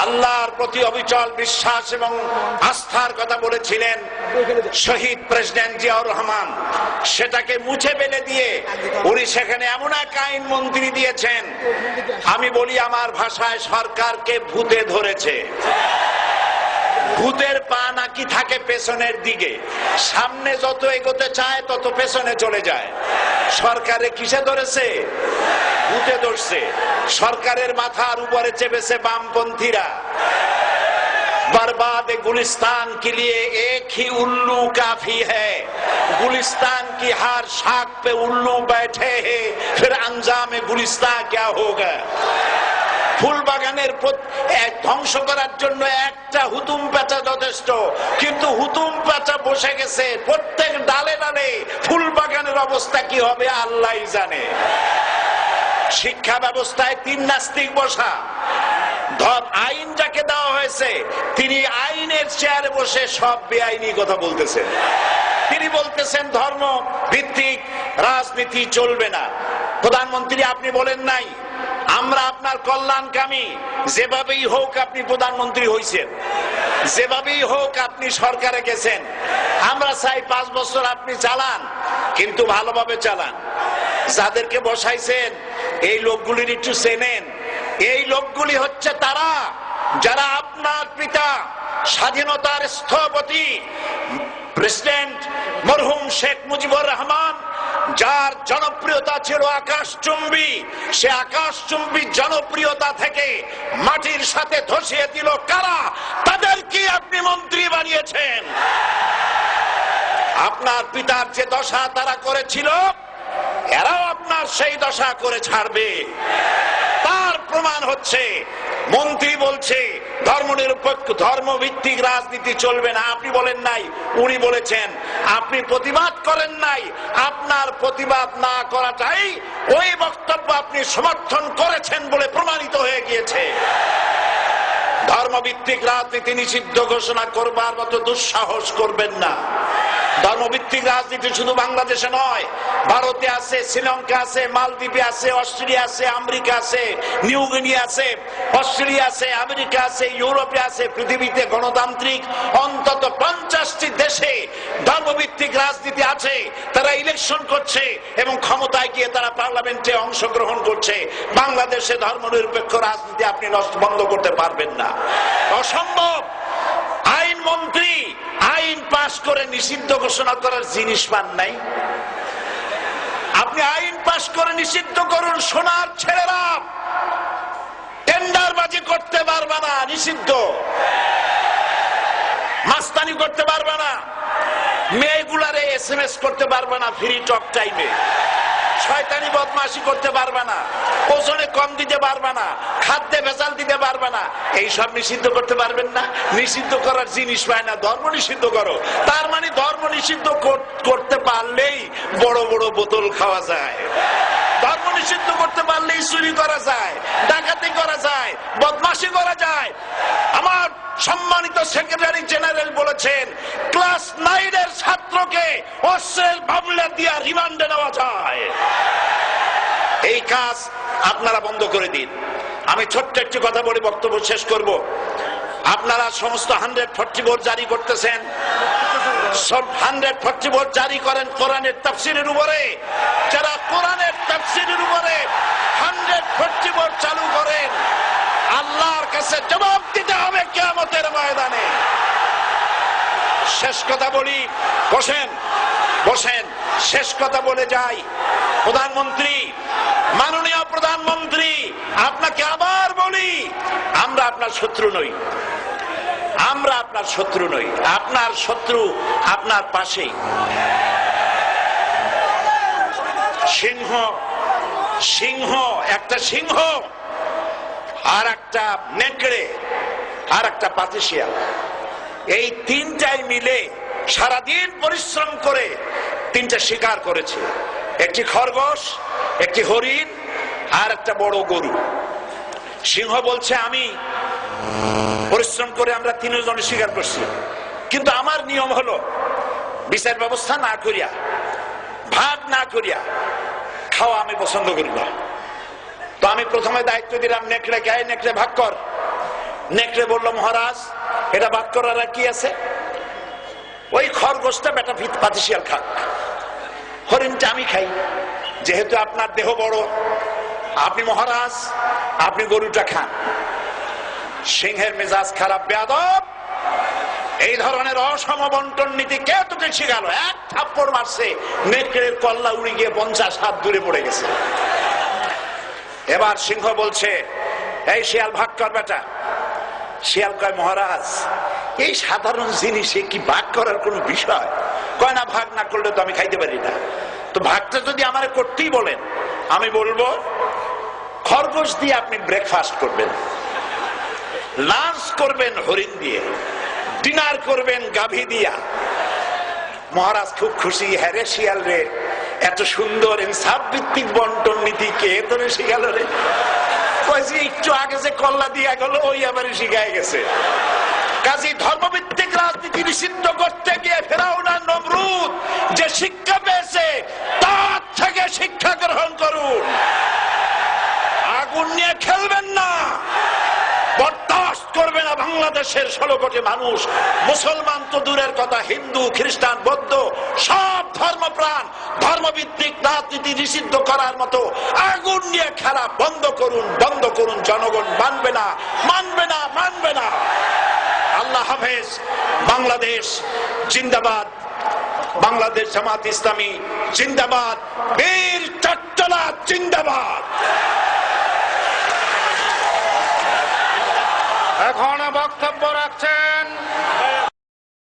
আল্লাহর প্রতি অবিচল বিশ্বাস এবং আস্থার কথা বলেছিলেন শহীদ প্রেসিডেন্ট জিয়াউর রহমান, সেটাকে মুছে ফেলে দিয়ে উনি সেখানে এমন এক আইন মন্ত্রী দিয়েছেন, আমি বলি আমার ভাষায় সরকারকে ভূতে ধরেছে। ভূতের পা নাকি থাকে পেছনের দিকে, সামনে যত এগোতে চায় তত পেছনে চলে যায়। সরকারে কিসে ধরেছে? ভূতে ধরছে। সরকারের মাথার উপরে চেপেছে বামপন্থীরা। बर्बाद गुलिस्तान के लिए एक ही उल्लू काफी है, गुलिस्तान की हर शाख पे उल्लू बैठे हैं, फिर अंजाम गुलिस्तान क्या होगा। ফুল বাগানের ধ্বংস করার জন্য একটা হুতুম পেঁচা যথেষ্ট, কিন্তু হুতুম পেঁচা বসে গেছে প্রত্যেক ডালে ডালে। ফুল বাগানের অবস্থা কি হবে আল্লাহই জানে। শিক্ষা ব্যবস্থায় তিন নাস্তিক বসা। আইন যাকে দেওয়া হয়েছে তিনি আইনের চেয়ারে বসে সব বেআইনি কথা বলতেছেন। তিনি বলতেছেন ধর্ম ভিত্তিক রাজনীতি চলবে না। প্রধানমন্ত্রী আপনি বলেন নাই আমরা আপনার কল্যাণকামী, যেভাবেই হোক আপনি প্রধানমন্ত্রী হয়েছেন, যেভাবেই হোক আপনি সরকারে গেছেন, আমরা চাই 5 বছর আপনি চালান, কিন্তু ভালোভাবে চালান। যাদেরকে বসাইছেন এই লোকগুলির একটু চেনেন। এই লোকগুলি হচ্ছে তারা যারা আপনার পিতা স্বাধীনতার স্থপতি প্রেসিডেন্ট মরহুম শেখ মুজিবুর রহমান, যার জনপ্রিয়তা ছিল আকাশচুম্বী, সে আকাশচুম্বী জনপ্রিয়তা থেকে মাটির সাথে ধসিয়ে দিল কারা? তাদেরকে আপনি মন্ত্রী বানিয়েছেন। আপনার পিতার যে দশা তারা করেছিল, এরাও আপনার সেই দশা করে ছাড়বে। তার প্রমাণ হচ্ছে মন্ত্রী বলছে ধর্মনিরপেক্ষ ধর্মভিত্তিক রাজনীতি চলবে না। আপনি বলেন নাই, উনি বলেছেন। আপনি প্রতিবাদ করেন নাই। আপনার প্রতিবাদ না করাটাই ওই বক্তব্য আপনি সমর্থন করেছেন বলে প্রমাণিত হয়ে গিয়েছে। ধর্মভিত্তিক রাজনীতি নিষিদ্ধ ঘোষণা করবার মতো দুঃসাহস করবেন না। ধর্মভিত্তিক রাজনীতি শুধু বাংলাদেশে নয়, ভারতে আছে, শ্রীলঙ্কা আছে, মালদ্বীপে আছে, অস্ট্রেলিয়া আছে, আমেরিকা আছে, নিউ গিনি আছে, অস্ট্রেলিয়া আছে, আমেরিকা আছে, ইউরোপে আছে। পৃথিবীতে গণতান্ত্রিক অন্তত 50টি দেশে ধর্মভিত্তিক রাজনীতি আছে। তারা ইলেকশন করছে এবং ক্ষমতায় গিয়ে তারা পার্লামেন্টে অংশগ্রহণ করছে। বাংলাদেশে ধর্মনিরপেক্ষ রাজনীতি আপনি বন্ধ করতে পারবেন না, অসম্ভব। আইন মন্ত্রী আইন পাশ করে নিষিদ্ধ ঘোষণা করার জিনিস পান নাই। আপনি আইন পাশ করে নিষিদ্ধ করুন, সোনার ছেলেরা টেন্ডারবাজি করতে পারবে না, নিষিদ্ধ। মাস্তানি করতে পারবে না, মেয়েগুলারে SMS করতে পারবে না ফ্রি টক টাইমে, শয়তানি বদমাশি করতে পারবে না, ওজনে কম দিতে পারবে না, খাদ্যে ভেজাল দিতে পারবে না। এইসব নিষিদ্ধ করতে পারবেন না। নিষিদ্ধ করার জিনিস পায় না, ধর্ম নিষিদ্ধ করো। তার মানে ধর্ম নিষিদ্ধ করতে পারলেই বড় বড় বোতল খাওয়া যায়। ধর্ম নিষিদ্ধ করতে পারলেই চুরি করা যায়, ডাকাতি করা যায়, বদমাশি করা যায়। আমার সম্মানিত সেক্রেটারি জেনারেল বলেছেন ক্লাস 9 এর ছাত্রকে অস্ত্রের মামলা দিয়ে রিমান্ডে নেওয়া যায়। এই কাজ আপনারা বন্ধ করে দিন। আমি ছোট্ট একটি কথা বলে বক্তব্য শেষ করব। আপনারা সমস্ত 144 জারি করতেছেন। সব 144 জারি করেন কোরআনের তাফসীরের উপরে। যারা কোরআনের তাফসীরের উপরে 144 চালু করেন, আল্লাহর কাছে জবাব দিতে হবে কিয়ামতের ময়দানে। শেষ কথা বলি, বসেন বসেন, শেষ কথা বলে যাই। প্রধানমন্ত্রী, মাননীয় প্রধানমন্ত্রী, আপনাকে আবার বলি, আমরা আপনার শত্রু নই। আমরা আপনার শত্রু নই। আপনার শত্রু আপনার পাশেই। সিংহ, সিংহ, একটা সিংহ আর একটা নেকড়ে আর একটা পাতিশিয়াল, এই তিনটাই মিলে সারাদিন পরিশ্রম করে তিনটা শিকার করেছে। একটি খরগোশ, একটি হরিণ আর একটা বড় গরু। সিংহ বলছে আমি পরিশ্রম করে আমরা তিনজনে শিকার করছি, কিন্তু আমার নিয়ম হলো বিচার ব্যবস্থা না করিয়া, ভাগ না করিয়া খাওয়া আমি পছন্দ করি না। তো আমি প্রথমে দায়িত্ব দিলাম নেকড়েকে, নেকড়ে ভাগ কর। নেকড়ে বলল, মহারাজ এটা বাদ করার আর কি আছে, ওই খরগোশটা বেটা পাতিশিয়াল খাক, হরিণটা আমি খাই, যেহেতু আপনার দেহ বড়, আপনি মহারাজ, আপনি গরুটা খান। সিংহের মেজাজ খারাপ, বেয়াদব, এই ধরনের অসম বন্টন নীতি কে তোকে শিখালো? এক থাপ্পড় মারছে, নেকড়ের কল্লা উড়ে গিয়ে 50 হাত দূরে পড়ে গেছে। এবার সিংহ বলছে, এই শিয়াল ভাগ কর বেটা। শিয়াল কয়, মহারাজ এই সাধারণ জিনিসে কি ভাগ করার কোন বিষয়? কয় না, ভাগ না করলে তো আমি খাইতে পারি না। তো ভাগটা যদি আমার করতেই বলেন, আমি বলবো খরগোশ দিয়ে আপনি ব্রেকফাস্ট করবেন, লাঞ্চ করবেন হরিণ দিয়ে, ডিনার করবেন গাভী দিয়া। মহারাজ খুব খুশি, হ্যাঁ রে শিয়াল রে, এত সুন্দর ইনসাফ ভিত্তিক বন্টন নীতি কে তোরে শিখাল রে? একটু আগে যে কল্লা দিয়া গেল ওই আবার শিখায় গেছে। কাজী ধর্মভিত্তিক রাজনীতি নিষিদ্ধ করতে গিয়ে ফেরাউন আর নমরুদ যে শিক্ষা পেয়েছে তার থেকে শিক্ষা গ্রহণ করুন। আগুন নিয়ে খেলবেন না, বরদাস্ত করবে না বাংলাদেশের 16 কোটি মানুষ। মুসলমান তো দূরের কথা, হিন্দু, খ্রিস্টান, বৌদ্ধ সব ধর্মপ্রাণ ধর্মভিত্তিক রাজনীতি নিষিদ্ধ করার মতো আগুন নিয়ে খেলা বন্ধ করুন, বন্ধ করুন। জনগণ মানবে না, মানবে না, মানবে না। আল্লাহ হাফেজ। বাংলাদেশ জিন্দাবাদ, বাংলাদেশ জামাত ইসলামী জিন্দাবাদ, বীর চট্টলা জিন্দাবাদ। এখন বক্তব্য রাখছেন